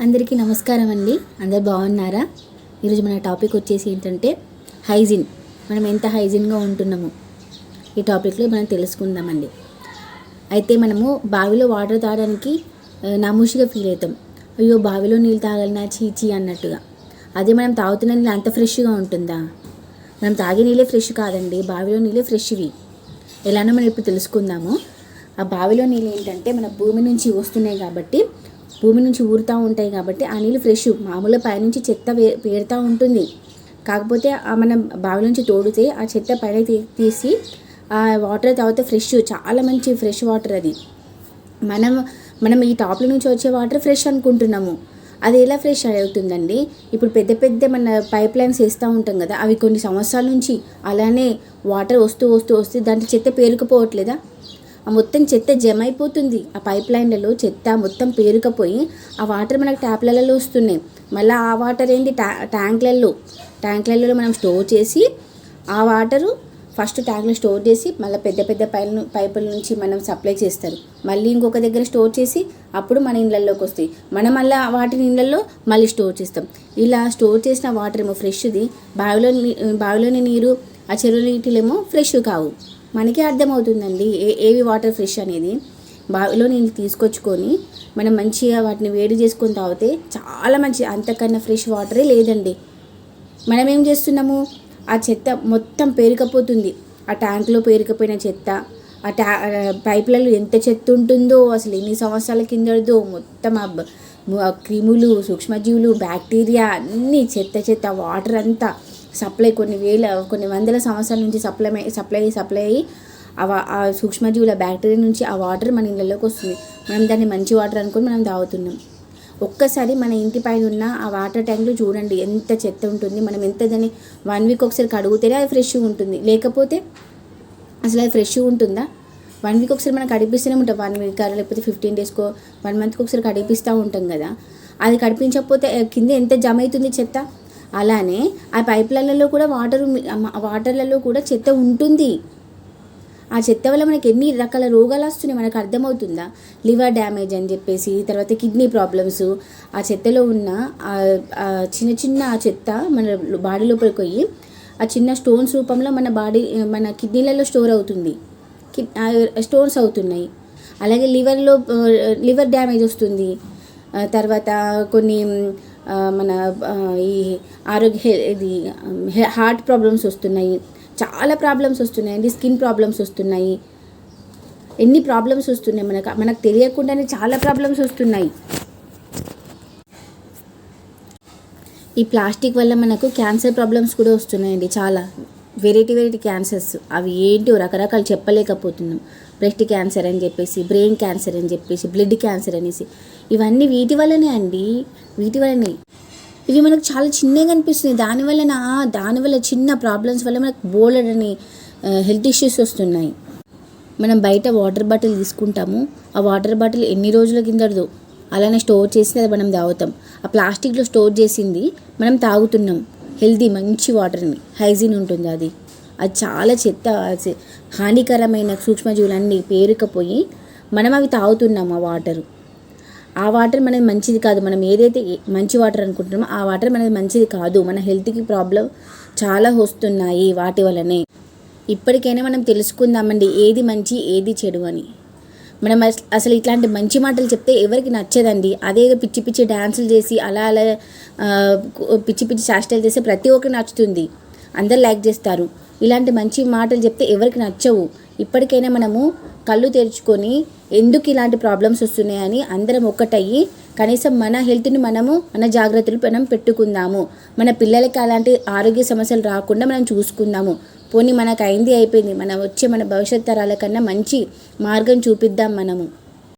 అందరికీ నమస్కారం అండి. అందరు బాగున్నారా? ఈరోజు మన టాపిక్ వచ్చేసి ఏంటంటే హైజీన్. మనం ఎంత హైజీన్గా ఉంటున్నాము ఈ టాపిక్లో మనం తెలుసుకుందామండి. అయితే మనము బావిలో వాటర్ తాగడానికి నామూషిగా ఫీల్ అవుతాం. అయ్యో బావిలో నీళ్ళు తాగాలన్నా చీచీ అన్నట్టుగా. అదే మనం తాగుతున్న నీళ్ళు అంత ఫ్రెష్గా ఉంటుందా? మనం తాగే నీళ్ళే ఫ్రెష్ కాదండి, బావిలో నీళ్ళే ఫ్రెష్వి. ఎలానో మనం ఇప్పుడు తెలుసుకుందాము. ఆ బావిలో నీళ్ళు ఏంటంటే మన భూమి నుంచి వస్తున్నాయి కాబట్టి, భూమి నుంచి ఊరుతూ ఉంటాయి కాబట్టి ఆ నీళ్ళు ఫ్రెష్. మామూలుగా పైనుంచి చెత్త పేరుతూ ఉంటుంది. కాకపోతే మనం బావి నుంచి తోడితే ఆ చెత్త పైన తీసి ఆ వాటర్ తాగితే ఫ్రెష్, చాలా మంచి ఫ్రెష్ వాటర్ అది. మనం ఈ టాప్ల నుంచి వచ్చే వాటర్ ఫ్రెష్ అనుకుంటున్నాము. అది ఎలా ఫ్రెష్ అవుతుందండి? ఇప్పుడు పెద్ద పెద్ద మన పైప్ లైన్స్ వేస్తూ ఉంటాం కదా, అవి కొన్ని సంవత్సరాల నుంచి అలానే వాటర్ వస్తూ దాంట్లో చెత్త పేరుకుపోవట్లేదా? ఆ మొత్తం చెత్త జమ అయిపోతుంది. ఆ పైప్ లైన్లలో చెత్త మొత్తం పేరుకపోయి ఆ వాటర్ మనకు ట్యాప్లలో వస్తున్నాయి. మళ్ళీ ఆ వాటర్ ఏంటి, ట్యాంక్లలో మనం స్టోర్ చేసి ఆ వాటరు ఫస్ట్ ట్యాంక్లో స్టోర్ చేసి మళ్ళీ పెద్ద పెద్ద పైపుల నుంచి మనం సప్లై చేస్తారు. మళ్ళీ ఇంకొక దగ్గర స్టోర్ చేసి అప్పుడు మన ఇళ్ళల్లోకి వస్తాయి. మనం మళ్ళీ వాటిని ఇళ్ళల్లో మళ్ళీ స్టోర్ చేస్తాం. ఇలా స్టోర్ చేసిన వాటర్ ఏమో ఫ్రెష్ది, బావిలోని నీరు ఆ చెరువు నీటిలేమో ఫ్రెష్ కావు. మనకే అర్థమవుతుందండి ఏవి వాటర్ ఫ్రెష్ అనేది. బావిలో నీళ్ళు తీసుకొచ్చుకొని మనం మంచిగా వాటిని వేడి చేసుకొని తాగితే చాలా మంచిది. అంతకన్నా ఫ్రెష్ వాటరే లేదండి. మనం ఏం చేస్తున్నాము, ఆ చెత్త మొత్తం పేరుకపోతుంది. ఆ ట్యాంక్లో పేరుకపోయిన చెత్త, పైపులలో ఎంత చెత్త ఉంటుందో, అసలు ఎన్ని సంవత్సరాల కిందదో మొత్తం ఆ క్రిములు, సూక్ష్మజీవులు, బ్యాక్టీరియా అన్నీ చెత్త వాటర్ అంతా సప్లై కొన్ని వందల సంవత్సరాల నుంచి సప్లై అయ్యి ఆ సూక్ష్మజీవుల బ్యాక్టీరియా నుంచి ఆ వాటర్ మన ఇళ్ళలోకి వస్తుంది. మనం దాన్ని మంచి వాటర్ అనుకొని మనం తాగుతున్నాం. ఒక్కసారి మన ఇంటి పైన ఉన్న ఆ వాటర్ ట్యాంక్లో చూడండి ఎంత చెత్త ఉంటుంది. మనం ఎంత దాన్ని 1 వీక్ ఒకసారి కడుగుతేనే అది ఫ్రెష్గా ఉంటుంది, లేకపోతే అసలు అది ఫ్రెష్గా ఉంటుందా? 1 వీక్ ఒకసారి మనం కడిపిస్తూనే ఉంటాం. 1 వీక్ లేకపోతే 15 డేస్కో 1 మంత్కి ఒకసారి కడిపిస్తూ ఉంటాం కదా. అది కడిపించకపోతే కింద ఎంత జమ అవుతుంది చెత్త. అలానే ఆ పైప్లైన్లలో కూడా వాటర్లలో కూడా చెత్త ఉంటుంది. ఆ చెత్త వల్ల మనకి ఎన్ని రకాల రోగాలు వస్తున్నాయి మనకు అర్థమవుతుందా? లివర్ డ్యామేజ్ అని చెప్పేసి, తర్వాత కిడ్నీ ప్రాబ్లమ్స్. ఆ చెత్తలో ఉన్న చిన్న ఆ చెత్త మన బాడీ లోపలికి పోయి ఆ చిన్న స్టోన్స్ రూపంలో మన కిడ్నీలలో స్టోన్స్ అవుతున్నాయి. అలాగే లివర్ డ్యామేజ్ వస్తుంది. తర్వాత కొన్ని మన ఈ హార్ట్ ప్రాబ్లమ్స్ వస్తున్నాయి. చాలా ప్రాబ్లమ్స్ వస్తున్నాయండి. స్కిన్ ప్రాబ్లమ్స్ వస్తున్నాయి. ఎన్ని ప్రాబ్లమ్స్ వస్తున్నాయి మనకు తెలియకుండానే చాలా ప్రాబ్లమ్స్ వస్తున్నాయి. ఈ ప్లాస్టిక్ వల్ల మనకు క్యాన్సర్ ప్రాబ్లమ్స్ కూడా వస్తున్నాయండి. చాలా వెరైటీ క్యాన్సర్స్. అవి ఏంటో రకరకాలు చెప్పలేకపోతున్నాం. బ్రెస్ట్ క్యాన్సర్ అని చెప్పేసి, బ్రెయిన్ క్యాన్సర్ అని చెప్పేసి, బ్లడ్ క్యాన్సర్ అనేసి, ఇవన్నీ వీటి వల్లనే అండి. ఇవి మనకు చాలా చిన్నగా అనిపిస్తుంది. దానివల్ల చిన్న ప్రాబ్లమ్స్ వల్ల మనకు బోలెడని హెల్త్ ఇష్యూస్ వస్తున్నాయి. మనం బయట వాటర్ బాటిల్ తీసుకుంటాము. ఆ వాటర్ బాటిల్ ఎన్ని రోజుల కిందదో అలానే స్టోర్ చేసి అది మనం తాగుతాం. ఆ ప్లాస్టిక్లో స్టోర్ చేసింది మనం తాగుతున్నాం. హెల్తీ మంచి వాటర్ని, హైజీన్ ఉంటుంది అది చాలా చెత్త, హానికరమైన సూక్ష్మజీవులన్నీ పేరుకపోయి మనం అవి తాగుతున్నాము. ఆ వాటర్ మనది మంచిది కాదు. మనం ఏదైతే మంచి వాటర్ అనుకుంటున్నామో ఆ వాటర్ మనది మంచిది కాదు. మన హెల్త్కి ప్రాబ్లం చాలా వస్తున్నాయి వాటి వల్లనే. ఇప్పటికైనా మనం తెలుసుకుందామండి ఏది మంచి ఏది చెడు అని. మనం అసలు ఇట్లాంటి మంచి మాటలు చెప్తే ఎవరికి నచ్చదండి. అదేదో పిచ్చి డ్యాన్సులు చేసి అలా పిచ్చి చేష్టలు చేస్తే ప్రతి ఒక్కరికి నచ్చుతుంది, అందరు లైక్ చేస్తారు. ఇలాంటి మంచి మాటలు చెప్తే ఎవరికి నచ్చవు. ఇప్పటికైనా మనము కళ్ళు తెరుచుకొని ఎందుకు ఇలాంటి ప్రాబ్లమ్స్ వస్తున్నాయని అందరం ఒక్కటయ్యి కనీసం మన హెల్త్ని మన జాగ్రత్తలు మనం పెట్టుకుందాము. మన పిల్లలకి అలాంటి ఆరోగ్య సమస్యలు రాకుండా మనం చూసుకుందాము. పోనీ మనకు అయిపోయింది, మన భవిష్యత్ తరాల కన్నా మంచి మార్గం చూపిద్దాం మనము.